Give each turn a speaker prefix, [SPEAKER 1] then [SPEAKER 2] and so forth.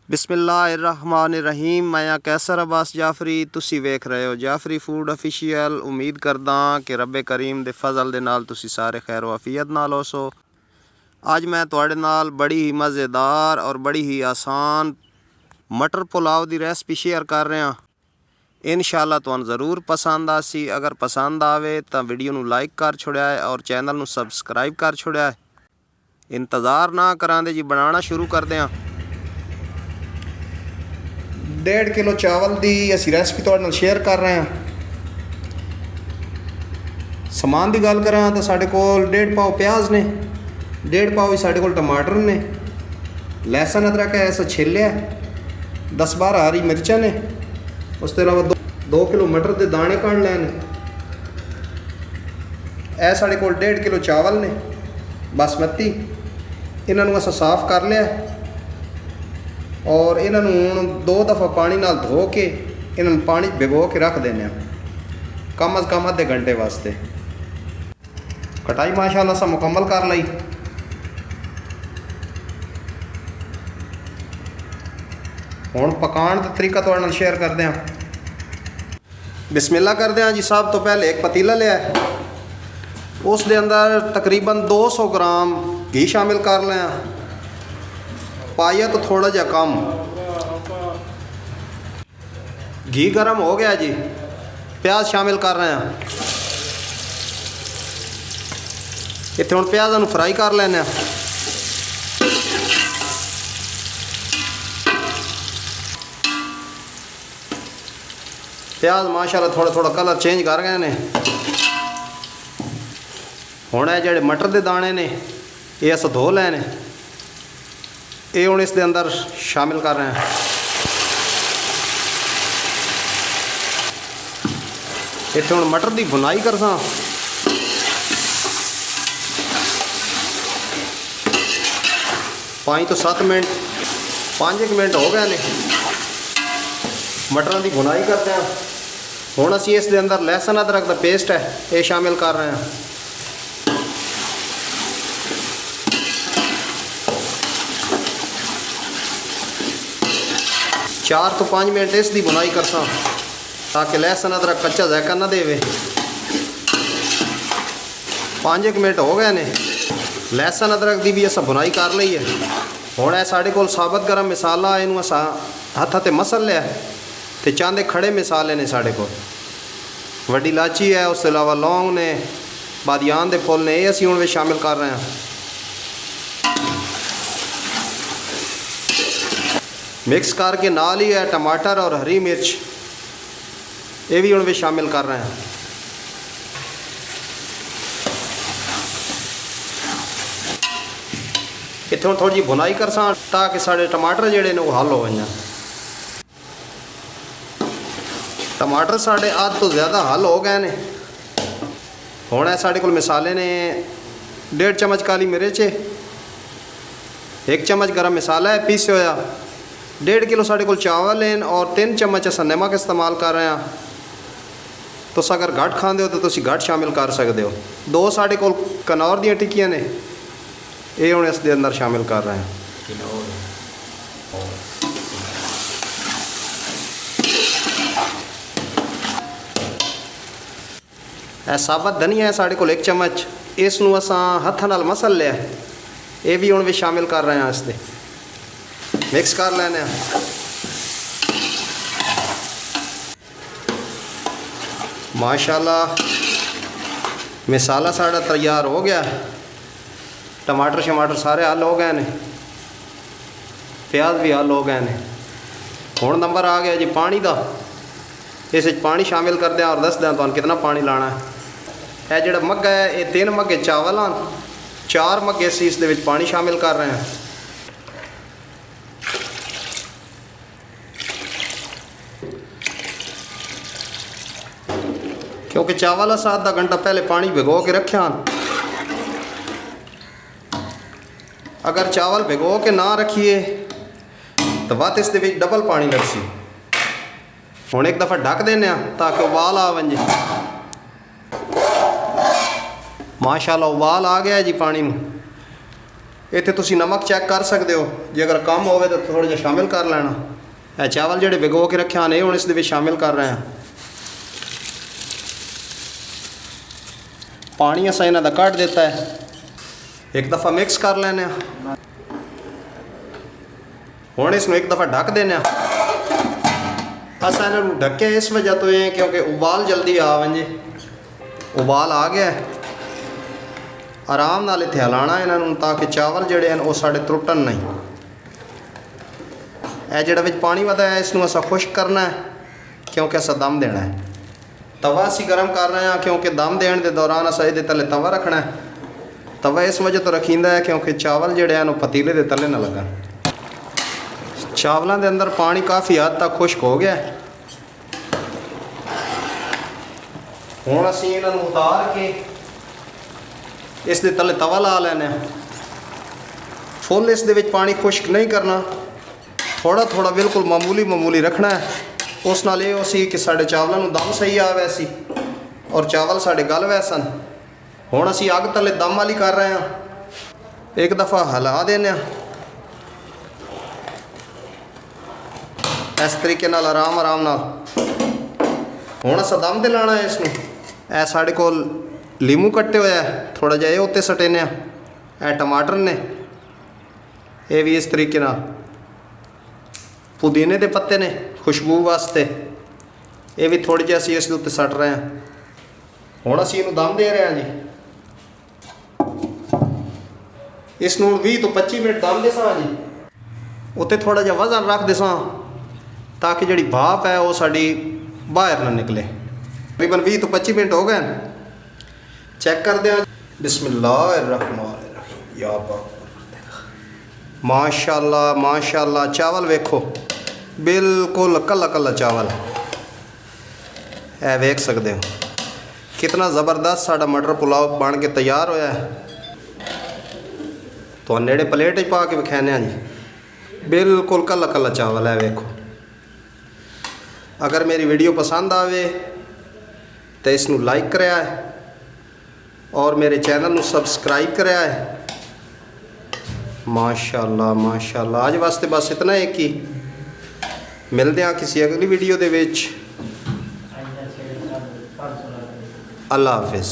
[SPEAKER 1] बिस्मिल्लाहिर्रहमानिर्रहीम। मैं कैसर अब्बास जाफरी, तुसी वेख रहे हो जाफरी फूड ऑफिशियल। उम्मीद करदा कि रब्बे करीम दे फजल दे नाल तुसी सारे खैर वाफियत नाल होसो। अज मैं तुहाडे नाल बड़ी ही मज़ेदार और बड़ी ही आसान मटर पुलाव दी रेसिपी शेयर कर रहा। इंशाअल्लाह तुहानू ज़रूर पसंद आसी। अगर पसंद आवे तो वीडियो नू लाइक कर छोड़िया है और चैनल नू सबसक्राइब कर छोड़िया है। इंतज़ार ना करांदे जी, बनाना शुरू करदे हां। 1.5 किलो चावल की असी रेसिपी तुहाडे नाल शेयर कर रहे हैं। समान की गल करा तो साढ़े कोल 1.5 पाव प्याज ने, 1.5 पाव ही साढ़े कोल टमाटर ने, लहसुन अदरक है ऐसा छिलिया, 10-12 हरी मिर्चां ने, उसके अलावा 2 किलो मटर के दाने कढ़ लैने। यह साढ़े कोल 1.5 किलो चावल ने बासमती। इन्हों अस साफ कर लिया और इन्हों हुण 2 दफ़ा पानी नाल धो के इन्हों पानी भिगो के रख देने कम अज़ कम आधे घंटे वास्ते। कटाई माशाअल्लाह सा मुकम्मल कर ली। हुण पकाने का तरीका तुहाडे नाल शेयर करदे हां। बिस्मिल्लाह करदे हां जी। सब तो पहले एक पतीला लिया, उस दे अंदर तकरीबन 200 ग्राम घी शामिल कर लिया, पाया तो थोड़ा जा कम। घी गर्म हो गया जी, प्याज शामिल कर रहे हैं। इतने हम प्याज़ों फ्राई कर लेने। प्याज माशाल्लाह थोड़ा थोड़ा कलर चेंज कर गए ने। हुण ये जेहड़े मटर के दाने ने ये अस धो लेने, ये हुण इस दे अंदर शामिल कर रहे हैं। इत्थे हुण मटर की बुनाई करसा। 5 तो 7 मिनट 5 मिनट हो गए ने मटरों की बुनाई करते हैं। हुण असी इस दे अंदर लहसुन अदरक का पेस्ट है ये शामिल कर रहे हैं। चार तो 5 मिनट इसकी बुनाई करसा ताकि लहसुन अदरक कच्चा जायका ना देवे। 5 मिनट हो गए ने, लहसुन अदरक की भी अस बुनाई कर ली है। हुण है साढ़े कोल साबत गरम मसाला, इनू अस हथ ते मसल लिया तो चांदे खड़े मसाले ने साढ़े कोल। वड्डी इलाची है, उसके अलावा लौंग ने, बादियान के फुल ने, ये असी हुण शामिल कर रहे हैं। मिक्स करके नाल ही है टमाटर और हरी मिर्च ये भी उनमें शामिल कर रहे हैं। इतों थोड़ी जी बुनाई कर सा ताकि साढ़े टमाटर जेडे ने वो हल हो जाए। टमाटर साढ़े आध तो ज़्यादा हल हो गए ने। हुण है साढ़े कोल मसाले ने 1.5 चम्मच काली मिर्च है, 1 चम्मच गरम मसाला है पीसे होया, 1.5 किलो साढ़े कोल चावल हैं और 3 चम्मच अस नमक इस्तेमाल कर रहे हैं। तो अगर घट खाते हो तो तुसी घट शामिल कर सकते हो। 2 साढ़े कोल कनौर दी टिक्कियां ने ये हुण इस दे अंदर शामिल कर रहे हैं। साबत धनिया है साढ़े कोल 1 चम्मच, इसनू अस हथ नाल मसल लिया, ये भी हुण शामिल कर रहे हैं। इससे मिक्स कर लेने। माशाल्लाह मसाला साढ़ा तैयार हो गया। टमाटर शमाटर सारे हल हो गए ने, प्याज भी हल हो गए ने। हुण नंबर आ गया जी पानी का। इस पानी शामिल कर दें और दस दें तो कितना पानी लाना है। यह जोड़ा मग्गा है ये 3 मग्गे चावल हैं, 4 मग्गे असी इस दे विच पानी शामिल कर रहे हैं। क्योंकि चावल अस आधा घंटा पहले पानी भिगो के रखे। अगर चावल भिगो के ना रखिए तो वत इस दे डबल पानी लगसी। हुण एक दफ़ा ढक देने ताकि उबाल आ वंजे। माशाल्लाह उबाल आ गया जी पानी में। ਇੱਥੇ ਤੁਸੀਂ ਨਮਕ ਚੈੱਕ ਕਰ ਸਕਦੇ ਹੋ, ਜੇ ਅਗਰ ਕਮ ਹੋਵੇ ਤਾਂ ਥੋੜ੍ਹਾ ਜਿਹਾ ਸ਼ਾਮਿਲ ਕਰ ਲੈਣਾ। ਇਹ ਚਾਵਲ ਜਿਹੜੇ ਭਿਗੋ ਕੇ ਰੱਖਿਆ ਨੇ ਹੁਣ ਇਸ ਦੇ ਵਿੱਚ ਸ਼ਾਮਿਲ ਕਰ ਰਹੇ ਹਾਂ। ਪਾਣੀ ਅਸਾਂ ਇਹਨਾਂ ਦਾ ਕੱਢ ਦਿੱਤਾ ਹੈ। ਇੱਕ ਦਫਾ ਮਿਕਸ ਕਰ ਲੈਂਦੇ ਹਾਂ। ਹੁਣ ਇਸ ਨੂੰ ਇੱਕ ਦਫਾ ਢੱਕ ਦਿੰਦੇ ਹਾਂ। ਅਸਾਂ ਇਹਨਾਂ ਨੂੰ ਢੱਕਿਆ ਇਸ ਵਜ੍ਹਾ ਤੋਂ ਹੈ ਕਿਉਂਕਿ ਉਬਾਲ ਜਲਦੀ ਆ ਵੰਜੇ। ਉਬਾਲ ਆ ਗਿਆ, ਆਰਾਮ ਨਾਲ ਇੱਥੇ ਹਿਲਾਉਣਾ ਇਹਨਾਂ ਨੂੰ ਤਾਂ ਕਿ ਚਾਵਲ ਜਿਹੜੇ ਹਨ ਉਹ ਸਾਡੇ ਟੁੱਟਣ ਨਹੀਂ। ਇਹ ਜਿਹੜਾ ਵਿੱਚ ਪਾਣੀ ਵਧਿਆ ਹੈ ਇਸ ਨੂੰ ਅਸਾਂ ਖੁਸ਼ਕ ਕਰਨਾ ਹੈ ਕਿਉਂਕਿ ਅਸਾਂ ਦਮ ਦੇਣਾ ਹੈ। ਤਵਾ ਅਸੀਂ ਗਰਮ ਕਰ ਰਹੇ ਹਾਂ ਕਿਉਂਕਿ ਦਮ ਦੇਣ ਦੇ ਦੌਰਾਨ ਅਸਾਂ ਇਹਦੇ ਥੱਲੇ ਤਵਾ ਰੱਖਣਾ ਹੈ। ਤਵਾ ਇਸ ਵਜ੍ਹਾ ਤੋਂ ਰੱਖੀਂਦਾ ਹੈ ਕਿਉਂਕਿ ਚਾਵਲ ਜਿਹੜੇ ਹਨ ਉਹ ਪਤੀਲੇ ਦੇ ਥੱਲੇ ਨਾ ਲੱਗਣ। ਚਾਵਲਾਂ ਦੇ ਅੰਦਰ ਪਾਣੀ ਕਾਫੀ ਹੱਦ ਤੱਕ ਖੁਸ਼ਕ ਹੋ ਗਿਆ। ਹੁਣ ਅਸੀਂ ਇਹਨਾਂ ਨੂੰ ਉਤਾਰ ਕੇ ਇਸ ਦੇ ਥੱਲੇ ਤਵਾ ਲਾ ਲੈਣਾ ਹੈ। ਫੁੱਲ ਇਸ ਦੇ ਵਿੱਚ ਪਾਣੀ ਖੁਸ਼ਕ ਨਹੀਂ ਕਰਨਾ, ਥੋੜਾ ਥੋੜਾ ਬਿਲਕੁਲ ਮਾਮੂਲੀ ਰੱਖਣਾ ਹੈ। ਉਸ ਨਾਲ ਇਹ ਸੀ ਕਿ ਸਾਡੇ ਚਾਵਲਾਂ ਨੂੰ ਦਮ ਸਹੀ ਆ ਵੈ ਸੀ ਔਰ ਚਾਵਲ ਸਾਡੇ ਗਲ ਵੈ ਸਨ। ਹੁਣ ਅਸੀਂ ਅੱਗ ਥੱਲੇ ਦਮ ਵਾਲੀ ਕਰ ਰਹੇ ਹਾਂ। ਇੱਕ ਦਫਾ ਹਿਲਾ ਦਿੰਦੇ ਹਾਂ ਇਸ ਤਰੀਕੇ ਨਾਲ, ਆਰਾਮ ਨਾਲ। ਹੁਣ ਅਸਾਂ ਦਮ ਤੇ ਲਾਣਾ ਹੈ ਇਸ ਨੂੰ। ਇਹ ਸਾਡੇ ਕੋਲ ਲੀਮੂ ਕੱਟੇ ਹੋਇਆ ਥੋੜਾ ਜਿਹਾ ਇਹ ਉੱਤੇ ਸਟੇਨੇ ਆ। ਇਹ ਟਮਾਟਰ ਨੇ, ਇਹ ਵੀ ਇਸ ਤਰੀਕੇ ਨਾਲ। ਪੁਦੀਨੇ ਦੇ ਪੱਤੇ ਨੇ ਖੁਸ਼ਬੂ ਵਾਸਤੇ, ਇਹ ਵੀ ਥੋੜ੍ਹੇ ਜਿਹੇ ਅਸੀਂ ਇਸ ਦੇ ਉੱਤੇ ਸੱਟ ਰਹੇ ਹਾਂ। ਹੁਣ ਅਸੀਂ ਇਹਨੂੰ ਦਮ ਦੇ ਰਹੇ ਹਾਂ ਜੀ। ਇਸ ਨੂੰ 20 ਤੋਂ 25 ਮਿੰਟ ਦਮ ਦੇ ਸਾਂ ਜੀ। ਉੱਤੇ ਥੋੜਾ ਜਿਹਾ ਵਜ਼ਨ ਰੱਖ ਦੇ ਸਾਂ ਤਾਂ ਕਿ ਜਿਹੜੀ ਭਾਪ ਹੈ ਉਹ ਸਾਡੀ ਬਾਹਰ ਨਾ ਨਿਕਲੇ। ਤਕਰੀਬਨ 20 ਤੋਂ 25 ਮਿੰਟ ਹੋ ਗਏ। ਚੈੱਕ ਕਰਦੇ ਹਾਂ। ਬਿਸਮਿल्लाहिर्रहमानिर्रहीम। या माशाअल्लाह चावल वेखो, बिल्कुल कल्ला चावल। ਇਹ ਵੇਖ ਸਕਦੇ ਹੋ कितना ज़बरदस्त साड़ा मटर पुलाव बन के तैयार होया है। तो नेड़े प्लेट पा के विखाने जी, बिल्कुल कल्ला चावल है। वेखो, अगर मेरी वीडियो पसंद आवे तो इसनू लाइक करा है और मेरे चैनल नू सबसक्राइब करा है। माशाअल्लाह आज वास्ते बस इतना है कि मिलते हैं किसी अगली वीडियो दे विच। अल्लाह हाफिज़।